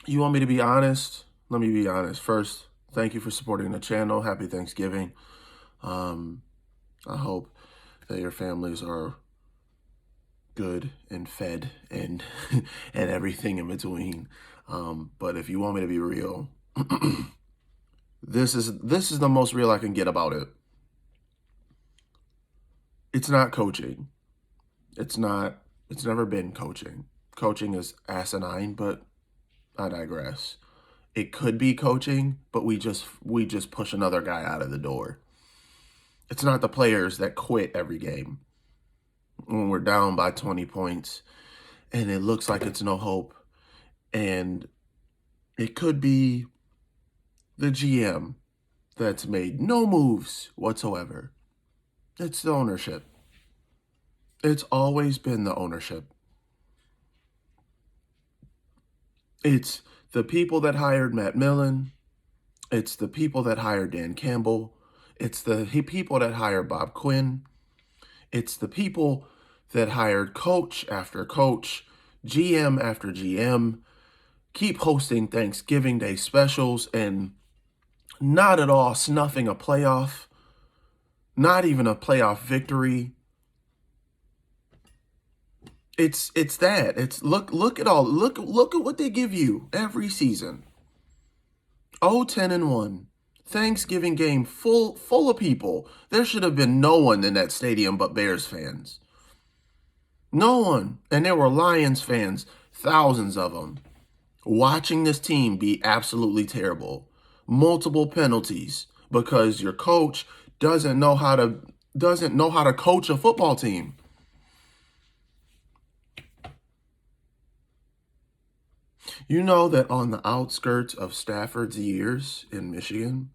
You want me to be honest? Let me be honest. First, thank you for supporting the channel. Happy Thanksgiving. Um, I hope that your families are good and fed and and everything in between. But if you want me to be real, this is the most real I can get about it. It's not coaching. It's not. It's never been coaching. Coaching is asinine, but I digress. It could be coaching, but we just push another guy out of the door. It's not the players that quit every game when we're down by 20 points and it looks like it's no hope. And it could be the GM that's made no moves whatsoever. It's the ownership. It's always been the ownership. It's the people that hired Matt Millen. It's the people that hired Dan Campbell. It's the people that hired Bob Quinn. It's the people that hired coach after coach, GM after GM, keep hosting Thanksgiving Day specials and not at all snuffing a playoff, not even a playoff victory. It's that. It's look at what they give you every season. 0-10-1. Thanksgiving game full of people. There should have been no one in that stadium but Bears fans. No one. And there were Lions fans, thousands of them, watching this team be absolutely terrible. Multiple penalties because your coach doesn't know how to coach a football team. You know that on the outskirts of Stafford's years in Michigan,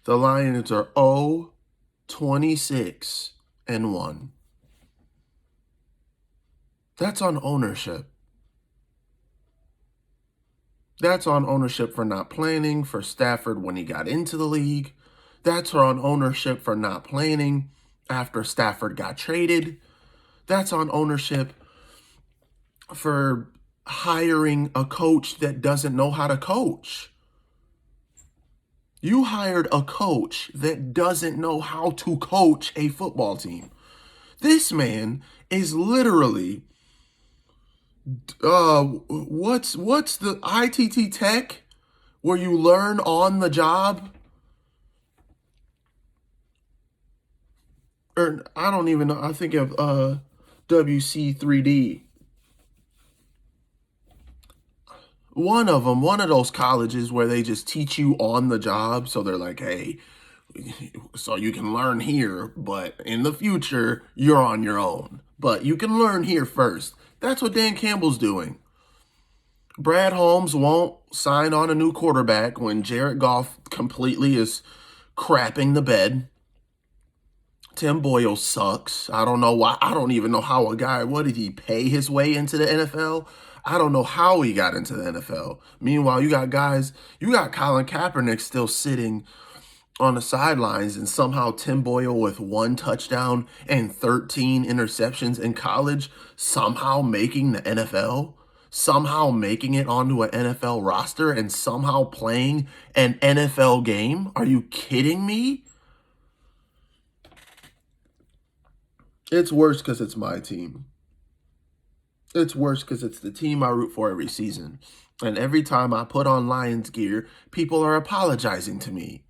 the Lions are 0-26-1. That's on ownership. That's on ownership for not planning for Stafford when he got into the league. That's on ownership for not planning after Stafford got traded. That's on ownership for hiring a coach that doesn't know how to coach. You hired a coach that doesn't know how to coach a football team. This man is literally what's the ITT Tech where you learn on the job? Or I don't even know. I think of WC3D. One of them, one of those colleges where they just teach you on the job. So they're like, hey, so you can learn here, but in the future, you're on your own. But you can learn here first. That's what Dan Campbell's doing. Brad Holmes won't sign on a new quarterback when Jared Goff completely is crapping the bed. Tim Boyle sucks. I don't know why. I don't even know how a guy, what did he pay his way into the NFL? I don't know how he got into the NFL. Meanwhile, you got guys, you got Colin Kaepernick still sitting on the sidelines, and somehow Tim Boyle with 1 touchdown and 13 interceptions in college, somehow making the NFL, somehow making it onto an NFL roster, and somehow playing an NFL game. Are you kidding me? It's worse because it's my team. It's worse because it's the team I root for every season. And every time I put on Lions gear, people are apologizing to me.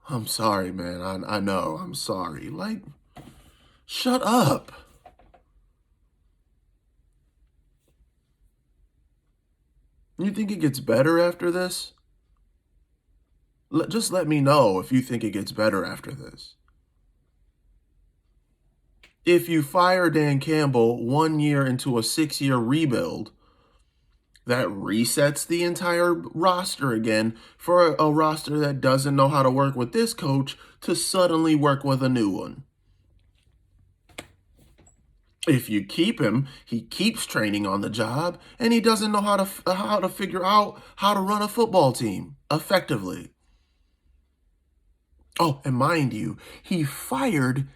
I'm sorry, man. I know. I'm sorry. Like, shut up. You think it gets better after this? Just let me know if you think it gets better after this. If you fire Dan Campbell 1 year into a 6-year rebuild, that resets the entire roster again for a roster that doesn't know how to work with this coach to suddenly work with a new one. If you keep him, he keeps training on the job and he doesn't know how to figure out how to run a football team effectively. Oh, and mind you, he fired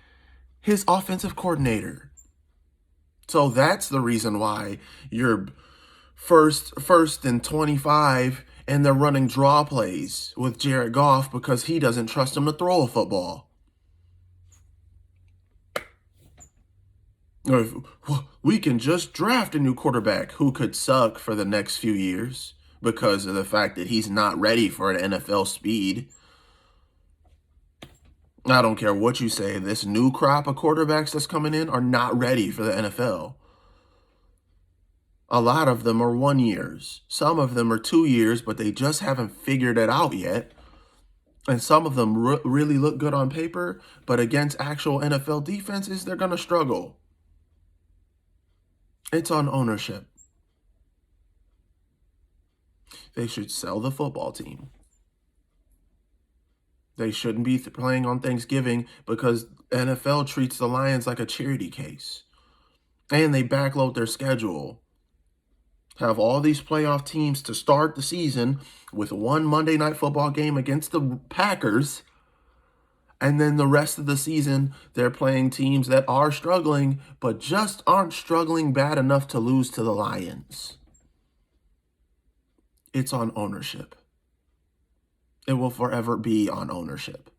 his offensive coordinator. So that's the reason why you're first and 25 and they're running draw plays with Jared Goff because he doesn't trust him to throw a football. Or if, we can just draft a new quarterback who could suck for the next few years because of the fact that he's not ready for an NFL speed. I don't care what you say. This new crop of quarterbacks that's coming in are not ready for the NFL. A lot of them are 1 years. Some of them are 2 years, but they just haven't figured it out yet. And some of them really look good on paper, but against actual NFL defenses, they're going to struggle. It's on ownership. They should sell the football team. They shouldn't be playing on Thanksgiving because NFL treats the Lions like a charity case. And they backload their schedule. Have all these playoff teams to start the season with one Monday Night Football game against the Packers. And then the rest of the season, they're playing teams that are struggling, but just aren't struggling bad enough to lose to the Lions. It's on ownership. It will forever be on ownership.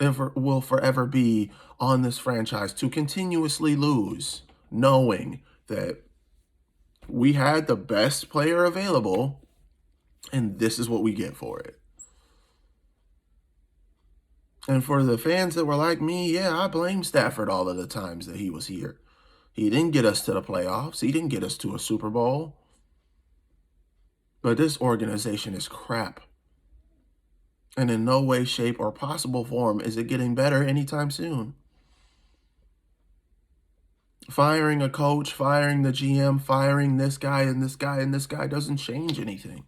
It will forever be on this franchise to continuously lose, knowing that we had the best player available, and this is what we get for it. And for the fans that were like me, yeah, I blame Stafford all of the times that he was here. He didn't get us to the playoffs. He didn't get us to a Super Bowl. But this organization is crap. And in no way, shape, or possible form is it getting better anytime soon. Firing a coach, firing the GM, firing this guy and this guy and this guy doesn't change anything.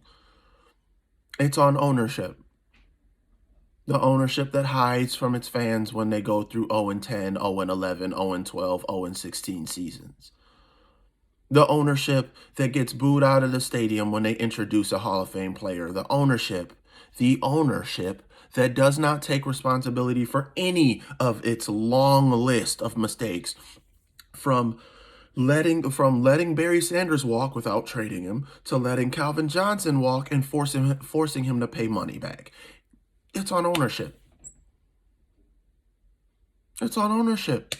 It's on ownership. The ownership that hides from its fans when they go through 0-10, 0-11, 0-12, 0-16 seasons. The ownership that gets booed out of the stadium when they introduce a Hall of Fame player. The ownership that does not take responsibility for any of its long list of mistakes. From letting Barry Sanders walk without trading him to letting Calvin Johnson walk and forcing him to pay money back. It's on ownership. It's on ownership.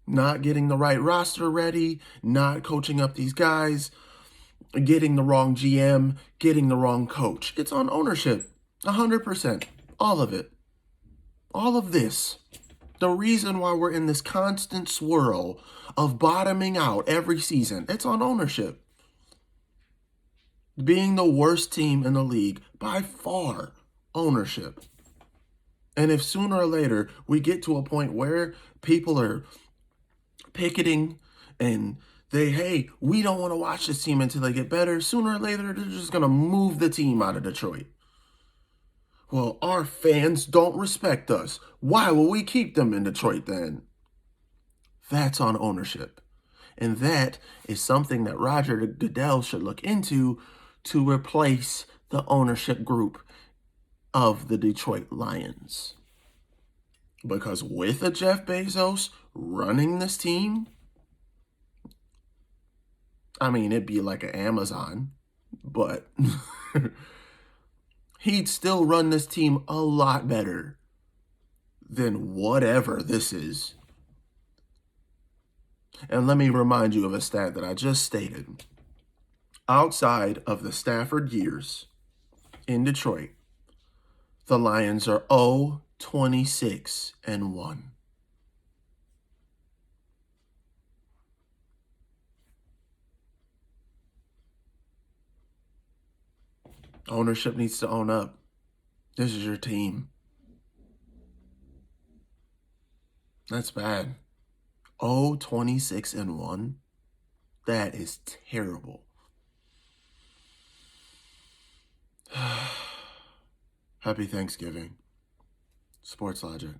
Not getting the right roster ready, not coaching up these guys, getting the wrong GM, getting the wrong coach. It's on ownership. 100%. All of it. All of this. The reason why we're in this constant swirl of bottoming out every season, it's on ownership. Being the worst team in the league, by far, ownership. And if sooner or later we get to a point where people are picketing and hey, we don't want to watch this team until they get better, sooner or later they're just going to move the team out of Detroit. Well, our fans don't respect us. Why will we keep them in Detroit then? That's on ownership. And that is something that Roger Goodell should look into to replace the ownership group of the Detroit Lions. Because with a Jeff Bezos running this team, I mean, it'd be like an Amazon, but he'd still run this team a lot better than whatever this is. And let me remind you of a stat that I just stated. Outside of the Stafford years in Detroit, the Lions are 0-26-1. Ownership needs to own up. This is your team. That's bad. 0-26-1. That is terrible. Happy Thanksgiving. Sports Logic.